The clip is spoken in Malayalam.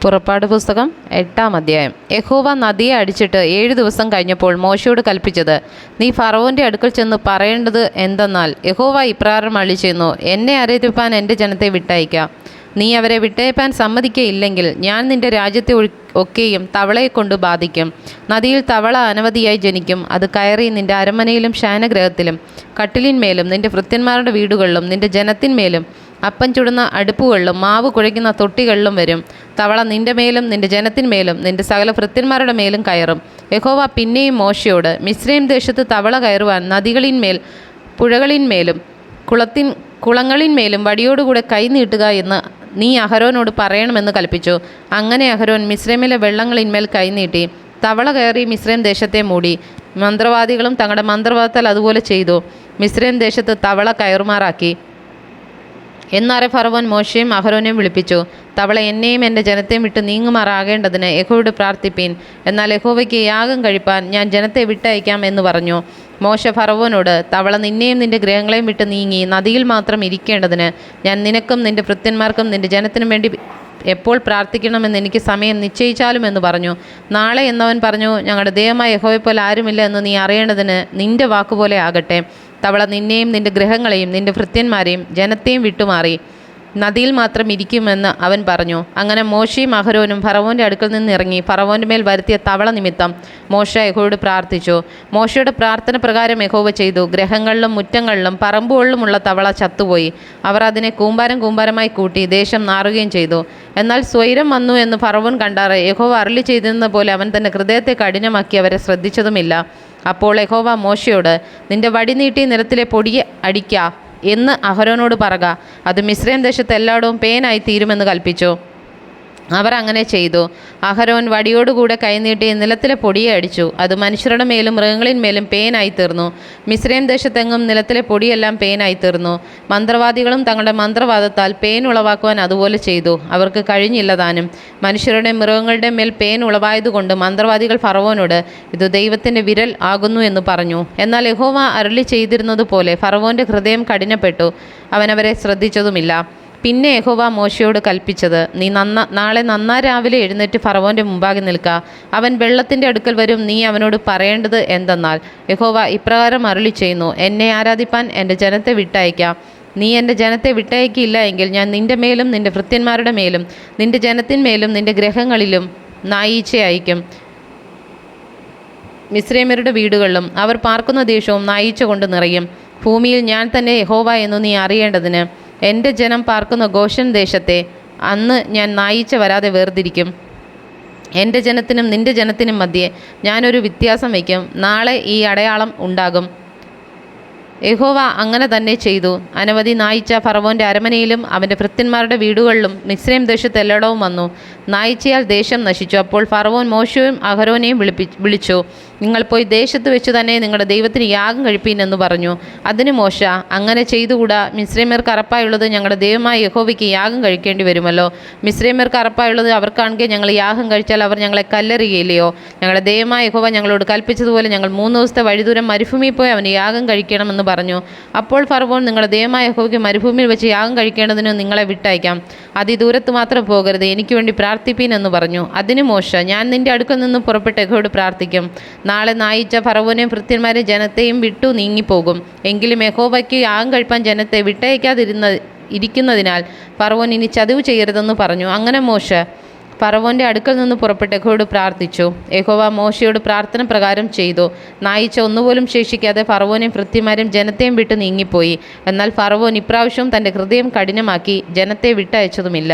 പുറപ്പാട് പുസ്തകം 8-ാം അധ്യായം. യഹോവ നദിയെ അടിച്ചിട്ട് 7 ദിവസം കഴിഞ്ഞപ്പോൾ മോശയോട് കൽപ്പിച്ചത്, നീ ഫറവോൻ്റെ അടുക്കൽ ചെന്ന് പറയേണ്ടത് എന്തെന്നാൽ, യഹോവ ഇപ്രകാരം അരുളിച്ചെയ്യുന്നു, എന്നെ ആരാധിപ്പാൻ എൻ്റെ ജനത്തെ വിട്ടയക്കാം. നീ അവരെ വിട്ടയപ്പാൻ സമ്മതിക്കയില്ലെങ്കിൽ ഞാൻ നിൻ്റെ രാജ്യത്തെ ഒക്കെയും തവളയെക്കൊണ്ട് ബാധിക്കും. നദിയിൽ തവള അനവധിയായി ജനിക്കും. അത് കയറി നിൻ്റെ അരമനയിലും ശയനഗൃഹത്തിലും കട്ടിലിന്മേലും നിൻ്റെ ഭൃത്യന്മാരുടെ വീടുകളിലും നിൻ്റെ ജനത്തിന്മേലും അപ്പം ചുടുന്ന അടുപ്പുകളിലും മാവ് കുഴയ്ക്കുന്ന തൊട്ടികളിലും വരും. തവള നിൻ്റെ മേലും നിൻ്റെ ജനത്തിന്മേലും നിൻ്റെ സകല ഭൃത്യന്മാരുടെ മേലും കയറും. യഹോവ പിന്നെയും മോശയോട്, മിസ്രയീം ദേശത്ത് തവള കയറുവാൻ നദികളിന്മേൽ പുഴകളിന്മേലും കുളങ്ങളിന്മേലും വടിയോടുകൂടെ കൈ നീട്ടുക എന്ന് നീ അഹരോനോട് പറയണമെന്ന് കൽപ്പിച്ചു. അങ്ങനെ അഹരോൻ മിസ്രയീമിലെ വെള്ളങ്ങളിന്മേൽ കൈനീട്ടി. തവള കയറി മിസ്രയീം ദേശത്തെ മൂടി. മന്ത്രവാദികളും തങ്ങളുടെ മന്ത്രവാദത്താൽ അതുപോലെ ചെയ്തു. മിസ്രയീം ദേശത്ത് തവള കയറുമാറാക്കി. എന്നാറെ ഫറവോൻ മോശയും അഹരോനെയും വിളിപ്പിച്ചു, തവള എന്നെയും എൻ്റെ ജനത്തെയും വിട്ട് നീങ്ങുമാറാകേണ്ടതിന് യഹോവയോട് പ്രാർത്ഥിപ്പീൻ. എന്നാൽ യഹോവയ്ക്ക് യാഗം കഴിപ്പാൻ ഞാൻ ജനത്തെ വിട്ടയക്കാം എന്ന് പറഞ്ഞു. മോശ ഫറവോനോട്, തവള നിന്നെയും നിൻ്റെ ഗൃഹങ്ങളെയും വിട്ട് നീങ്ങി നദിയിൽ മാത്രം ഇരിക്കേണ്ടതിന് ഞാൻ നിനക്കും നിൻ്റെ ഭൃത്യന്മാർക്കും നിൻ്റെ ജനത്തിനും വേണ്ടി എപ്പോൾ പ്രാർത്ഥിക്കണമെന്ന് എനിക്ക് സമയം നിശ്ചയിച്ചാലും എന്ന് പറഞ്ഞു. നാളെ എന്നവൻ പറഞ്ഞു, ഞങ്ങളുടെ ദൈവമായ യഹോവയെപ്പോലെ ആരുമില്ല എന്ന് നീ അറിയേണ്ടതിന് നിൻ്റെ വാക്കുപോലെ ആകട്ടെ. തവള നിന്നെയും നിൻ്റെ ഗൃഹങ്ങളെയും നിൻ്റെ ഭൃത്യന്മാരെയും ജനത്തെയും വിട്ടുമാറി നദിയിൽ മാത്രം ഇരിക്കുമെന്ന് അവൻ പറഞ്ഞു. അങ്ങനെ മോശയും അഹരോനും ഫറവോൻ്റെ അടുക്കൽ നിന്ന് ഇറങ്ങി ഫറവോൻ്റെ മേൽ വരുത്തിയ തവള നിമിത്തം മോശ യഹോവയോട് പ്രാർത്ഥിച്ചു. മോശയുടെ പ്രാർത്ഥന പ്രകാരം യഹോവ ചെയ്തു. ഗൃഹങ്ങളിലും മുറ്റങ്ങളിലും പറമ്പുകളിലുമുള്ള തവള ചത്തുപോയി. അവർ അതിനെ കൂമ്പാരം കൂമ്പാരമായി കൂട്ടി ദേശം നാറുകയും ചെയ്തു. എന്നാൽ സ്വൈരം വന്നു എന്ന് ഫറവോൻ കണ്ടാറ് യഹോവ അരുളി ചെയ്തിരുന്ന പോലെ അവൻ തൻ്റെ ഹൃദയത്തെ കഠിനമാക്കി അവരെ ശ്രദ്ധിച്ചതുമില്ല. അപ്പോൾ യഹോവ മോശയോട്, നിൻ്റെ വടി നീട്ടി നിലത്തിലെ പൊടിയെ അടിക്ക എന്ന് അഹരോനോട് പറക, അത് മിസ്രയീം ദേശത്ത് എല്ലായിടവും പേനായി തീരുമെന്ന് കൽപ്പിച്ചു. അവർ അങ്ങനെ ചെയ്തു. അഹരോൻ വടിയോടുകൂടെ കൈനീട്ടി നിലത്തിലെ പൊടിയെ അടിച്ചു. അത് മനുഷ്യരുടെ മേലും മൃഗങ്ങളിന്മേലും പേനായി തീർന്നു. മിസ്രയീം ദേശത്തെങ്ങും നിലത്തിലെ പൊടിയെല്ലാം പേനായി തീർന്നു. മന്ത്രവാദികളും തങ്ങളുടെ മന്ത്രവാദത്താൽ പേൻ ഉളവാക്കുവാൻ അതുപോലെ ചെയ്തു. അവർക്ക് കഴിഞ്ഞില്ല താനും. മനുഷ്യരുടെ മൃഗങ്ങളുടെ മേൽ പേൻ ഉളവായതുകൊണ്ട് മന്ത്രവാദികൾ ഫറവോനോട്, ഇത് ദൈവത്തിൻ്റെ വിരൽ ആകുന്നു എന്ന് പറഞ്ഞു. എന്നാൽ യഹോവ അരുളി ചെയ്തിരുന്നത് പോലെ ഫറവോൻ്റെ ഹൃദയം കഠിനപ്പെട്ടു. അവൻ അവരെ ശ്രദ്ധിച്ചതുമില്ല. പിന്നെ യഹോവ മോശയോട് കൽപ്പിച്ചത്, നീ നാളെ രാവിലെ എഴുന്നേറ്റ് ഫറവോൻ്റെ മുമ്പാകെ നിൽക്ക. അവൻ വെള്ളത്തിൻ്റെ അടുക്കൽ വരും. നീ അവനോട് പറയേണ്ടത് എന്തെന്നാൽ, യഹോവ ഇപ്രകാരം അരുളി ചെയ്യുന്നു, എന്നെ ആരാധിപ്പാൻ എൻ്റെ ജനത്തെ വിട്ടയക്കാം. നീ എൻ്റെ ജനത്തെ വിട്ടയക്കില്ല എങ്കിൽ ഞാൻ നിൻ്റെ മേലും നിൻ്റെ ഭൃത്യന്മാരുടെ മേലും നിൻ്റെ ജനത്തിന്മേലും നിൻ്റെ ഗൃഹങ്ങളിലും നായീച്ച അയക്കും. മിസ്രയീമ്യരുടെ വീടുകളിലും അവർ പാർക്കുന്ന ദേശവും നായീച്ച കൊണ്ട് നിറയും. ഭൂമിയിൽ ഞാൻ തന്നെ യഹോവ എന്നു നീ അറിയേണ്ടതിന് എൻ്റെ ജനം പാർക്കുന്ന ഗോശൻ ദേശത്തെ അന്ന് ഞാൻ നായീച്ച വരാതെ വേർതിരിക്കും. എൻ്റെ ജനത്തിനും നിൻ്റെ ജനത്തിനും മധ്യേ ഞാനൊരു വ്യത്യാസം വയ്ക്കും. നാളെ ഈ അടയാളം ഉണ്ടാകും. യഹോവ അങ്ങനെ തന്നെ ചെയ്തു. അനവധി നായീച്ച ഫറവോൻ്റെ അരമനയിലും അവൻ്റെ ഭൃത്യന്മാരുടെ വീടുകളിലും മിസ്രയീം ദേശത്ത് എല്ലായിടവും വന്നു. നായീച്ചയാൽ ദേശം നശിച്ചു. അപ്പോൾ ഫറവോൻ മോശയും അഹരോനെയും വിളിച്ചു. നിങ്ങൾ പോയി ദേശത്ത് വെച്ച് തന്നെ നിങ്ങളുടെ ദൈവത്തിന് യാഗം കഴിപ്പീൻ എന്ന് പറഞ്ഞു. അതിന് മോശ, അങ്ങനെ ചെയ്തുകൂടാ. മിസ്രയീമ്യർക്ക് അറപ്പായുള്ളത് ഞങ്ങളുടെ ദൈവമായ യഹോവയ്ക്ക് യാഗം കഴിക്കേണ്ടി വരുമല്ലോ. മിസ്രയീമ്യർക്ക് അറപ്പായുള്ളത് അവർക്കാണെങ്കിൽ ഞങ്ങൾ യാഗം കഴിച്ചാൽ അവർ ഞങ്ങളെ കല്ലെറിയുകയില്ലയോ? ഞങ്ങളുടെ ദൈവമായ യഹോവ ഞങ്ങളോട് കൽപ്പിച്ചതുപോലെ ഞങ്ങൾ 3 ദിവസത്തെ വഴിദൂരം മരുഭൂമിയിൽ പോയി അവന് യാഗം കഴിക്കണമെന്ന് പറഞ്ഞു. അപ്പോൾ ഫറവോൻ, നിങ്ങളുടെ ദൈവമായ യഹോവയ്ക്ക് മരുഭൂമിയിൽ വെച്ച് യാഗം കഴിക്കേണ്ടതിന് നിങ്ങളെ വിട്ടയക്കാം. അതിദൂരത്ത് മാത്രം പോകരുത്. എനിക്ക് വേണ്ടി പ്രാർത്ഥിപ്പീൻ എന്ന് പറഞ്ഞു. അതിന് മോശ, ഞാൻ നിൻ്റെ അടുക്കൽ നിന്ന് പുറപ്പെട്ട് യഹോവയോട് പ്രാർത്ഥിക്കും. നാളെ നായീച്ച ഫറവോനെയും ഭൃത്യന്മാരെയും ജനത്തെയും വിട്ടു നീങ്ങിപ്പോകും. എങ്കിലും യഹോവയ്ക്ക് യാഗം കഴിപ്പാൻ ജനത്തെ വിട്ടയക്കാതിരിക്കുന്നതിനാൽ ഫറവോൻ ഇനി ചതിവ് ചെയ്യരുതെന്ന് പറഞ്ഞു. അങ്ങനെ മോശ ഫറവോൻ്റെ അടുക്കൽ നിന്ന് പുറപ്പെട്ട് യഹോവയോട് പ്രാർത്ഥിച്ചു. യഹോവ മോശയോട് പ്രാർത്ഥന പ്രകാരം ചെയ്തു. നായീച്ച ഒന്നുപോലും ശേഷിക്കാതെ ഫറവോനെയും ഭൃത്യന്മാരെയും ജനത്തെയും വിട്ട് നീങ്ങിപ്പോയി. എന്നാൽ ഫറവോൻ ഇപ്രാവശ്യവും തൻ്റെ ഹൃദയം കഠിനമാക്കി ജനത്തെ വിട്ടയച്ചതുമില്ല.